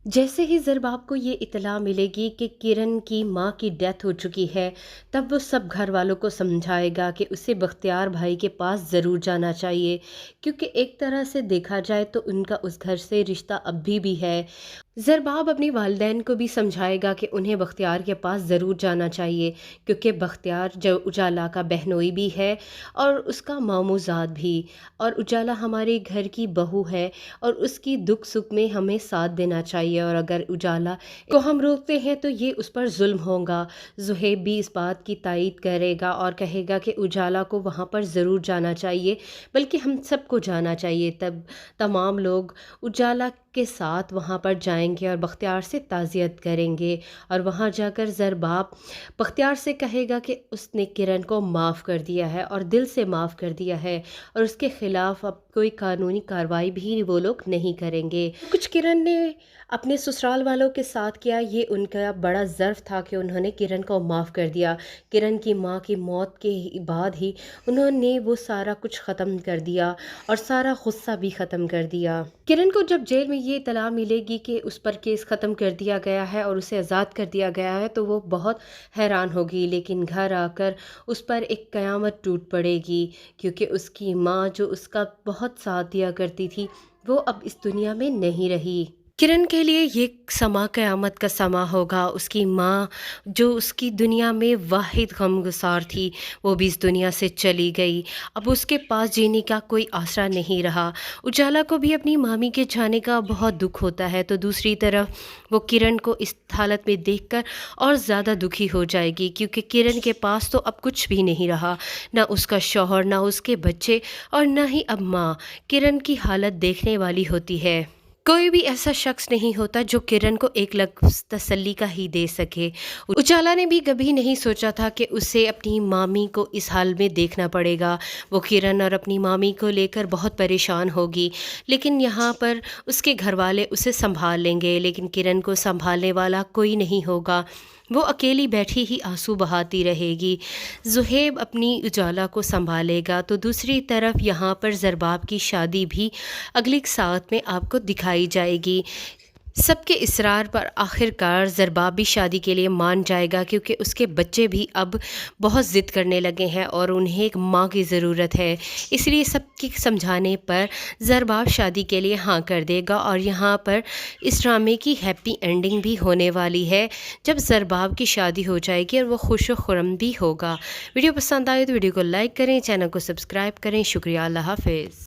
जैसे ही ज़रबाब को ये इत्तला मिलेगी कि किरण की माँ की डेथ हो चुकी है, तब वो सब घर वालों को समझाएगा कि उसे बख्तियार भाई के पास ज़रूर जाना चाहिए, क्योंकि एक तरह से देखा जाए तो उनका उस घर से रिश्ता अभी भी है। ज़रबाब अपनी वालिदैन को भी समझाएगा कि उन्हें बख्तियार के पास ज़रूर जाना चाहिए, क्योंकि बख्तियार जो उजाला का बहनोई भी है और उसका मामूज़ाद भी, और उजाला हमारे घर की बहू है और उसकी दुख सुख में हमें साथ देना चाहिए। और अगर उजाला को हम रोकते हैं तो ये उस पर जुल्म होगा। ज़ुहैब भी इस बात की तायीद करेगा और कहेगा कि उजाला को वहाँ पर ज़रूर जाना चाहिए, बल्कि हम सबको जाना चाहिए। तब तमाम लोग उजाला के साथ वहाँ पर जाएंगे और बख्तियार से ताज़ियत करेंगे, और वहाँ जाकर ज़रबाब बख्तियार से कहेगा कि उसने किरण को माफ़ कर दिया है और दिल से माफ़ कर दिया है, और उसके ख़िलाफ़ अब कोई कानूनी कार्रवाई भी वो लोग नहीं करेंगे। कुछ किरण ने अपने ससुराल वालों के साथ किया, ये उनका बड़ा ज़र्फ़ था कि उन्होंने किरण को माफ़ कर दिया। किरण की माँ की मौत के बाद ही उन्होंने वो सारा कुछ ख़त्म कर दिया और सारा गुस्सा भी ख़त्म कर दिया। किरण को जब जेल में ये इत्तला मिलेगी कि उस पर केस ख़त्म कर दिया गया है और उसे आज़ाद कर दिया गया है, तो वो बहुत हैरान होगी। लेकिन घर आकर उस पर एक क़यामत टूट पड़ेगी, क्योंकि उसकी माँ जो उसका बहुत साथ दिया करती थी, वो अब इस दुनिया में नहीं रही। किरण के लिए ये समा क़यामत का समा होगा। उसकी माँ जो उसकी दुनिया में वाहिद गमगुसार थी, वो भी इस दुनिया से चली गई। अब उसके पास जीने का कोई आसरा नहीं रहा। उजाला को भी अपनी मामी के जाने का बहुत दुख होता है, तो दूसरी तरफ वो किरण को इस हालत में देखकर और ज़्यादा दुखी हो जाएगी, क्योंकि किरण के पास तो अब कुछ भी नहीं रहा, ना उसका शौहर, ना उसके बच्चे, और ना ही अब माँ। किरण की हालत देखने वाली होती है। कोई भी ऐसा शख्स नहीं होता जो किरण को एक लफ्ज़ तसल्ली का ही दे सके। उजाला ने भी कभी नहीं सोचा था कि उसे अपनी मामी को इस हाल में देखना पड़ेगा। वो किरण और अपनी मामी को लेकर बहुत परेशान होगी, लेकिन यहाँ पर उसके घर वाले उसे संभाल लेंगे, लेकिन किरण को संभालने वाला कोई नहीं होगा। वो अकेली बैठी ही आंसू बहाती रहेगी। ज़ुहैब अपनी उजाला को संभालेगा, तो दूसरी तरफ यहाँ पर ज़रबाब की शादी भी अगली साथ में आपको दिखाई जाएगी। सबके इसरार पर आखिरकार ज़रबाब भी शादी के लिए मान जाएगा, क्योंकि उसके बच्चे भी अब बहुत ज़िद करने लगे हैं और उन्हें एक माँ की ज़रूरत है। इसलिए सबके समझाने पर ज़रबाब शादी के लिए हाँ कर देगा, और यहाँ पर इस ड्रामे की हैप्पी एंडिंग भी होने वाली है, जब ज़रबाब की शादी हो जाएगी और वो खुश व खुर्रम भी होगा। वीडियो पसंद आए तो वीडियो को लाइक करें, चैनल को सब्सक्राइब करें। शुक्रिया, अल्लाह हाफ़िज़।